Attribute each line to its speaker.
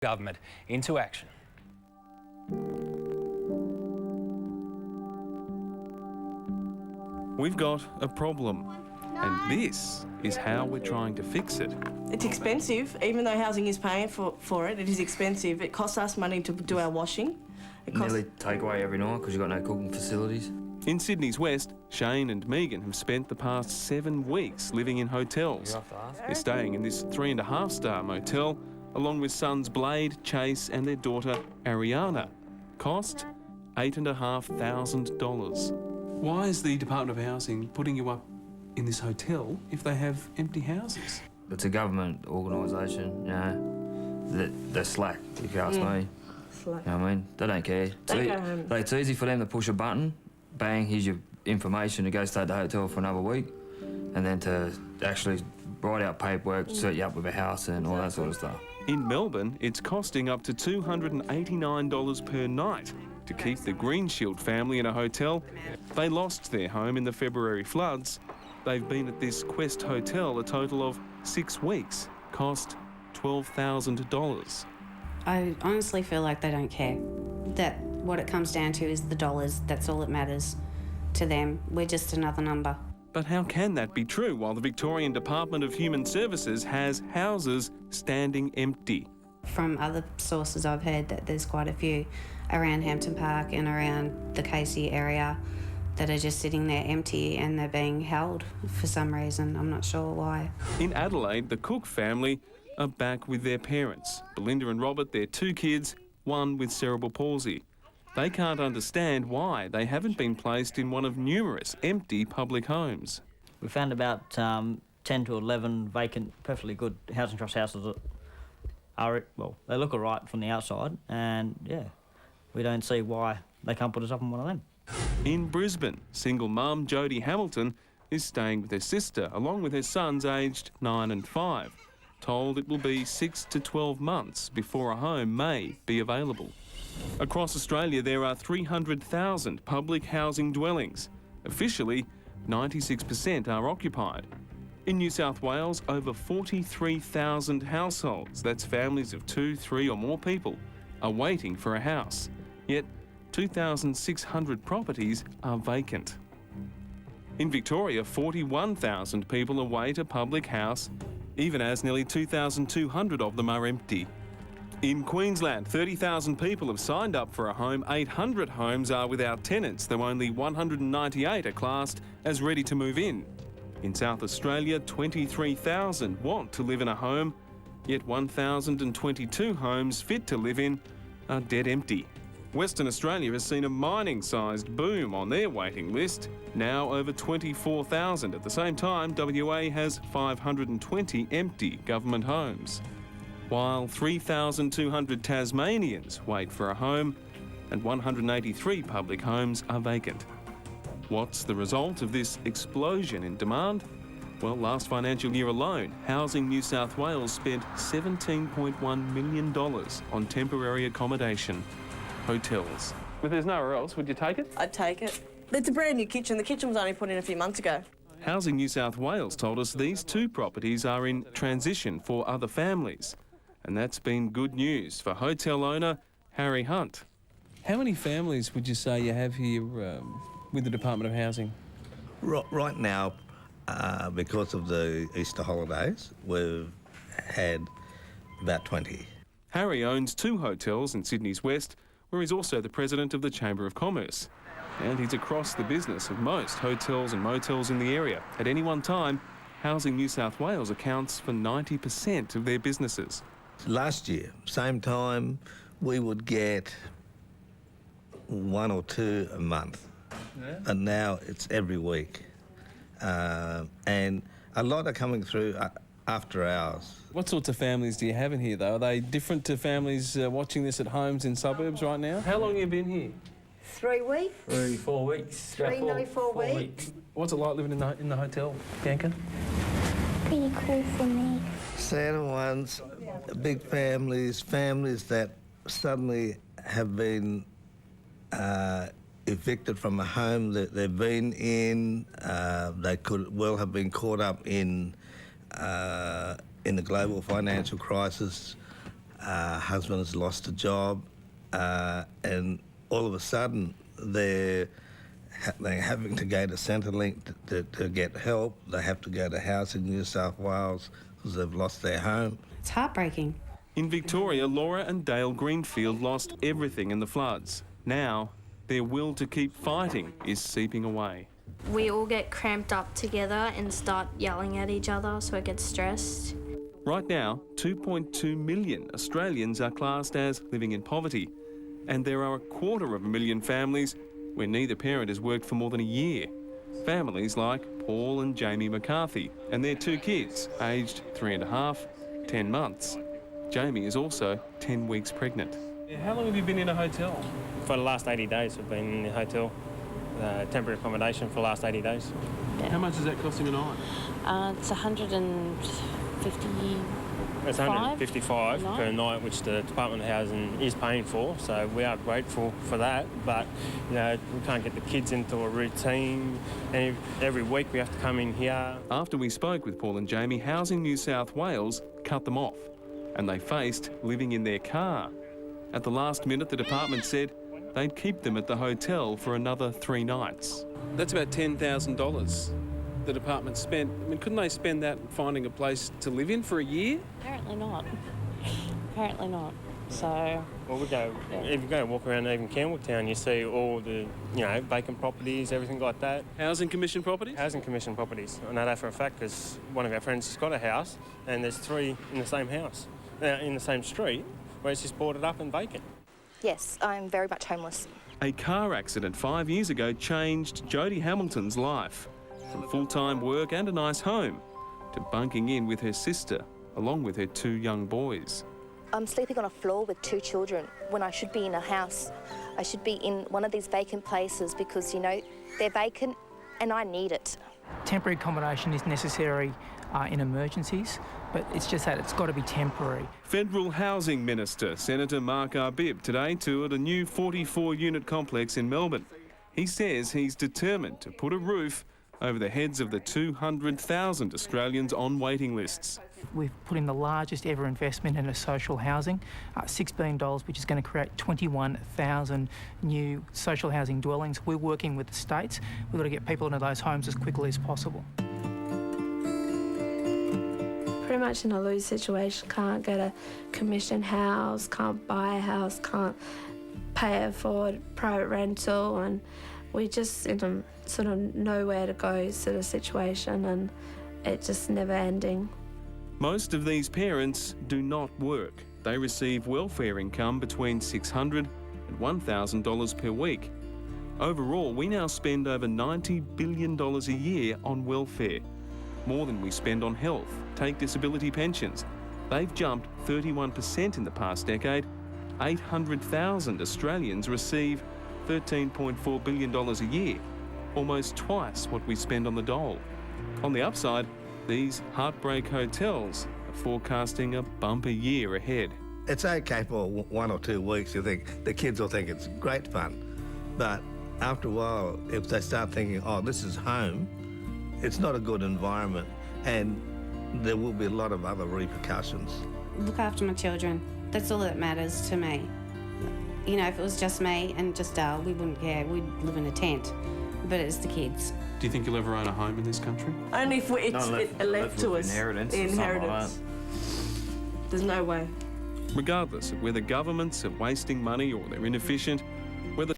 Speaker 1: government into action.
Speaker 2: We've got a problem, and this is how we're trying to fix it.
Speaker 3: It's expensive, even though housing is paying for it. It is expensive. It costs us money to do our washing.
Speaker 4: Nearly takeaway every night because you've got no cooking facilities.
Speaker 2: In Sydney's West, Shane and Megan have spent the past 7 weeks living in hotels. They're staying in this 3.5-star motel, along with sons Blade, Chase and their daughter Ariana. Cost $8,500. Why is the Department of Housing putting you up in this hotel if they have empty houses?
Speaker 4: It's a government organisation, you know. They're slack, if you ask me.
Speaker 3: Slack.
Speaker 4: You know what I mean? They don't care. It's easy for them to push a button, bang, here's your information to go stay at the hotel for another week, and then to actually write out paperwork, set you up with a house and all that sort of stuff.
Speaker 2: In Melbourne, it's costing up to $289 per night to keep the Green Shield family in a hotel. They lost their home in the February floods. They've been at this Quest Hotel a total of 6 weeks. Cost $12,000.
Speaker 5: I honestly feel like they don't care. That what it comes down to is the dollars. That's all that matters to them. We're just another number.
Speaker 2: But how can that be true while the Victorian Department of Human Services has houses standing empty?
Speaker 5: From other sources I've heard that there's quite a few around Hampton Park and around the Casey area that are just sitting there empty and they're being held for some reason. I'm not sure why.
Speaker 2: In Adelaide, the Cook family are back with their parents. Belinda and Robert, their 2 kids, one with cerebral palsy. They can't understand why they haven't been placed in one of numerous empty public homes.
Speaker 6: We found about 10 to 11 vacant, perfectly good housing trust houses that are, well, they look all right from the outside, and yeah, we don't see why they can't put us up in one of them.
Speaker 2: In Brisbane, single mum Jodie Hamilton is staying with her sister along with her sons aged 9 and 5, told it will be 6 to 12 months before a home may be available. Across Australia, there are 300,000 public housing dwellings. Officially, 96% are occupied. In New South Wales, over 43,000 households, that's families of 2, 3 or more people, are waiting for a house. Yet 2,600 properties are vacant. In Victoria, 41,000 people await a public house, even as nearly 2,200 of them are empty. In Queensland, 30,000 people have signed up for a home. 800 homes are without tenants, though only 198 are classed as ready to move in. In South Australia, 23,000 want to live in a home, yet 1,022 homes fit to live in are dead empty. Western Australia has seen a mining-sized boom on their waiting list, now over 24,000. At the same time, WA has 520 empty government homes, while 3,200 Tasmanians wait for a home and 183 public homes are vacant. What's the result of this explosion in demand? Well, last financial year alone, Housing New South Wales spent $17.1 million on temporary accommodation. Hotels. If there's nowhere else, would you take it?
Speaker 3: I'd take it. It's a brand new kitchen. The kitchen was only put in a few months ago.
Speaker 2: Housing New South Wales told us these 2 properties are in transition for other families. And that's been good news for hotel owner Harry Hunt. How many families would you say you have here with the Department of Housing?
Speaker 7: Right now, because of the Easter holidays, we've had about 20.
Speaker 2: Harry owns 2 hotels in Sydney's West, where he's also the president of the Chamber of Commerce. And he's across the business of most hotels and motels in the area. At any one time, Housing New South Wales accounts for 90% of their businesses.
Speaker 7: Last year, same time, we would get 1 or 2 a month. Yeah. And now it's every week. And a lot are coming through after hours.
Speaker 2: What sorts of families do you have in here, though? Are they different to families watching this at homes in suburbs right now? How long have you been here?
Speaker 8: 3 weeks.
Speaker 6: 3, 4 weeks.
Speaker 8: 4 weeks.
Speaker 2: What's it like living in the hotel, Bianca?
Speaker 8: Pretty cool for me.
Speaker 7: Sad ones, big families that suddenly have been evicted from a home that they've been in. They could well have been caught up in the global financial crisis. husband has lost a job, and all of a sudden they're having to go to Centrelink to get help. They have to go to Housing New South Wales because they've lost their home.
Speaker 5: It's heartbreaking.
Speaker 2: In Victoria, Laura and Dale Greenfield lost everything in the floods. Now, their will to keep fighting is seeping away.
Speaker 1: We all get cramped up together and start yelling at each other, so it gets stressed.
Speaker 2: Right now, 2.2 million Australians are classed as living in poverty, and there are 250,000 families where neither parent has worked for more than a year. Families like Paul and Jamie McCarthy and their 2 kids, aged 3.5, 10 months. Jamie is also 10 weeks pregnant. How long have you been in a hotel?
Speaker 9: For the last 80 days, we've been in the hotel, temporary accommodation for the last 80 days.
Speaker 2: Yeah. How much is that costing a night?
Speaker 10: It's 150.
Speaker 9: It's 155 per night, which the Department of Housing is paying for, so we are grateful for that. But, you know, we can't get the kids into a routine, and every week we have to come in here.
Speaker 2: After we spoke with Paul and Jamie, Housing New South Wales cut them off, and they faced living in their car. At the last minute, the department said they'd keep them at the hotel for another 3 nights. That's about $10,000 the department spent. I mean, couldn't they spend that finding a place to live in for a year?
Speaker 10: Apparently not. Apparently not. So...
Speaker 9: Well, if you go walk around even Campbelltown, you see all the, you know, vacant properties, everything like that.
Speaker 2: Housing Commission properties?
Speaker 9: Housing Commission properties. I know that for a fact because one of our friends has got a house and there's 3 in the same house, in the same street, where it's just boarded up and vacant.
Speaker 11: Yes, I'm very much homeless.
Speaker 2: A car accident 5 years ago changed Jodie Hamilton's life. From full-time work and a nice home to bunking in with her sister, along with her 2 young boys.
Speaker 11: I'm sleeping on a floor with 2 children when I should be in a house. I should be in one of these vacant places because, you know, they're vacant and I need it.
Speaker 12: Temporary accommodation is necessary in emergencies, but it's just that it's got to be temporary.
Speaker 2: Federal Housing Minister Senator Mark Arbib today toured a new 44-unit complex in Melbourne. He says he's determined to put a roof over the heads of the 200,000 Australians on waiting lists.
Speaker 12: We've put in the largest ever investment in a social housing, $6 billion, which is going to create 21,000 new social housing dwellings. We're working with the states. We've got to get people into those homes as quickly as possible.
Speaker 13: Pretty much in a lose situation, can't get a commission house, can't buy a house, can't afford private rental, and we're just in a sort of nowhere to go sort of situation, and it's just never ending.
Speaker 2: Most of these parents do not work. They receive welfare income between $600 and $1,000 per week. Overall, we now spend over $90 billion a year on welfare, more than we spend on health. Take disability pensions. They've jumped 31% in the past decade. 800,000 Australians receive $13.4 billion a year, almost twice what we spend on the dole. On the upside, these heartbreak hotels are forecasting a bumper year ahead.
Speaker 7: It's okay for 1 or 2 weeks. You think the kids will think it's great fun, but after a while, if they start thinking, oh, this is home, it's not a good environment, and there will be a lot of other repercussions.
Speaker 5: Look after my children. That's all that matters to me. You know, if it was just me and just Dale, we wouldn't care. We'd live in a tent. But it's the kids.
Speaker 2: Do you think you'll ever own a home in this country?
Speaker 3: Only if it's left to us.
Speaker 4: Inheritance.
Speaker 3: Inheritance. There's no way.
Speaker 2: Regardless of whether governments are wasting money or they're inefficient, whether